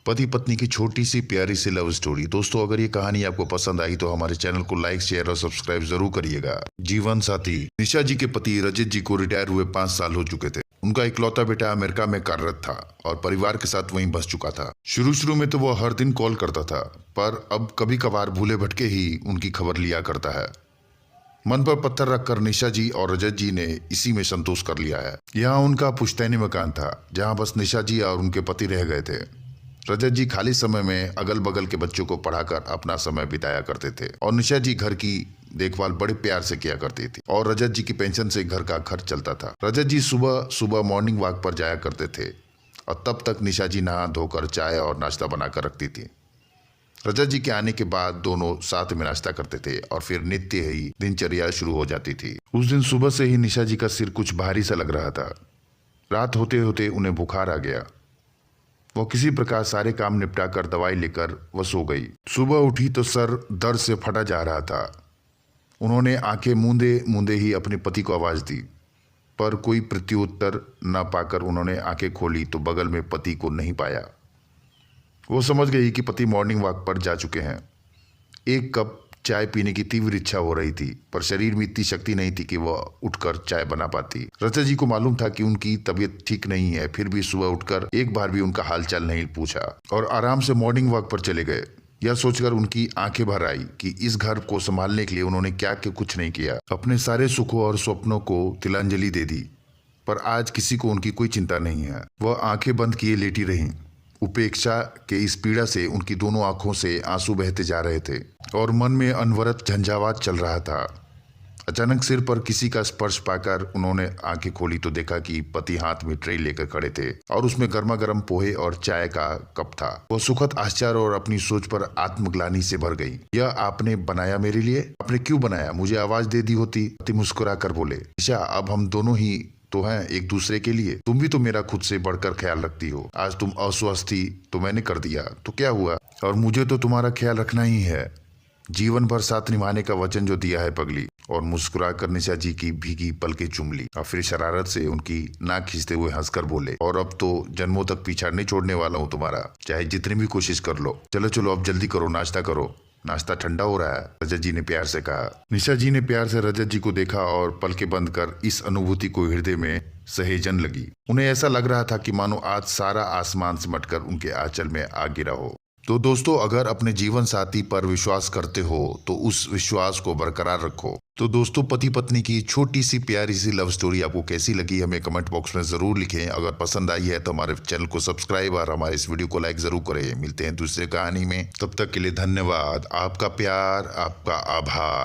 पति पत्नी की छोटी सी प्यारी सी लव स्टोरी। दोस्तों, अगर ये कहानी आपको पसंद आई तो हमारे चैनल को लाइक, शेयर और सब्सक्राइब जरूर करिएगा। जीवन साथी। निशा जी के पति रजत जी को रिटायर हुए 5 साल हो चुके थे। उनका इकलौता बेटा अमेरिका में कार्यरत था और परिवार के साथ वहीं बस चुका था। शुरू शुरू में तो वो हर दिन कॉल करता था, पर अब कभी कभार भूले भटके ही उनकी खबर लिया करता है। मन पर पत्थर रखकर निशा जी और रजत जी ने इसी में संतोष कर लिया है। यहाँ उनका पुश्तैनी मकान था जहाँ बस निशा जी और उनके पति रह गए थे। रजत जी खाली समय में अगल बगल के बच्चों को पढ़ाकर अपना समय बिताया करते थे और निशा जी घर की देखभाल बड़े प्यार से किया करती थी और रजत जी की पेंशन से घर का खर्च चलता था। रजत जी सुबह सुबह मॉर्निंग वॉक पर जाया करते थे और तब तक निशा जी नहा धोकर चाय और नाश्ता बनाकर रखती थी। रजत जी के आने के बाद दोनों साथ में नाश्ता करते थे और फिर नित्य ही दिनचर्या शुरू हो जाती थी। उस दिन सुबह से ही निशा जी का सिर कुछ भारी सा लग रहा था। रात होते होते उन्हें बुखार आ गया। वो किसी प्रकार सारे काम निपटाकर दवाई लेकर वो सो गई। सुबह उठी तो सर दर्द से फटा जा रहा था। उन्होंने आंखें मूंदे मूंदे ही अपने पति को आवाज दी, पर कोई प्रत्युत्तर न पाकर उन्होंने आंखें खोली तो बगल में पति को नहीं पाया। वो समझ गई कि पति मॉर्निंग वॉक पर जा चुके हैं। एक कप चाय पीने की तीव्र इच्छा हो रही थी, पर शरीर में इतनी शक्ति नहीं थी कि वह उठकर चाय बना पाती। रजत जी को मालूम था कि उनकी तबीयत ठीक नहीं है, फिर भी सुबह उठकर एक बार भी उनका हालचाल नहीं पूछा और आराम से मॉर्निंग वॉक पर चले गए। यह सोचकर उनकी आंखें भर आई कि इस घर को संभालने के लिए उन्होंने क्या कुछ नहीं किया। अपने सारे सुखों और स्वप्नों को तिलांजलि दे दी, पर आज किसी को उनकी कोई चिंता नहीं है। वह आंखें बंद किए लेटी रहीं। उपेक्षा के इस पीड़ा से उनकी दोनों आंखों से आंसू बहते जा रहे थे और मन में अनवरत झंझावात चल रहा था। अचानक सिर पर किसी का स्पर्श पाकर उन्होंने आंखें खोली तो देखा कि पति हाथ में ट्रे लेकर खड़े थे और उसमें गर्मा गर्म पोहे और चाय का कप था। वह सुखद आश्चर्य और अपनी सोच पर आत्मग्लानि से भर गई। यह आपने बनाया मेरे लिए? आपने क्यों बनाया? मुझे आवाज दे दी होती। पति मुस्कुरा कर बोले, निशा, अब हम दोनों ही तो हैं एक दूसरे के लिए। तुम भी तो मेरा खुद से बढ़कर ख्याल रखती हो। आज तुम अस्वस्थ थी तो मैंने कर दिया, तो क्या हुआ? और मुझे तो तुम्हारा ख्याल रखना ही है। जीवन भर साथ निभाने का वचन जो दिया है पगली। और मुस्कुराकर निशा जी की भीगी पलकें चूम ली और फिर शरारत से उनकी नाक खींचते हुए हंसकर बोले, और अब तो जन्मों तक पीछा नहीं छोड़ने वाला हूँ तुम्हारा, चाहे जितनी भी कोशिश कर लो। चलो चलो अब जल्दी करो, नाश्ता करो, नाश्ता ठंडा हो रहा है, रजत जी ने प्यार से कहा। निशा जी ने प्यार से रजत जी को देखा और पलकें बंद कर इस अनुभूति को हृदय में सहेजन लगी। उन्हें ऐसा लग रहा था कि मानो आज सारा आसमान सिमटकर उनके आंचल में आ गिरा हो। तो दोस्तों, अगर अपने जीवन साथी पर विश्वास करते हो तो उस विश्वास को बरकरार रखो। तो दोस्तों, पति पत्नी की छोटी सी प्यारी सी लव स्टोरी आपको कैसी लगी हमें कमेंट बॉक्स में जरूर लिखें। अगर पसंद आई है तो हमारे चैनल को सब्सक्राइब और हमारे इस वीडियो को लाइक जरूर करें। मिलते हैं दूसरे कहानी में, तब तक के लिए धन्यवाद। आपका प्यार, आपका आभार।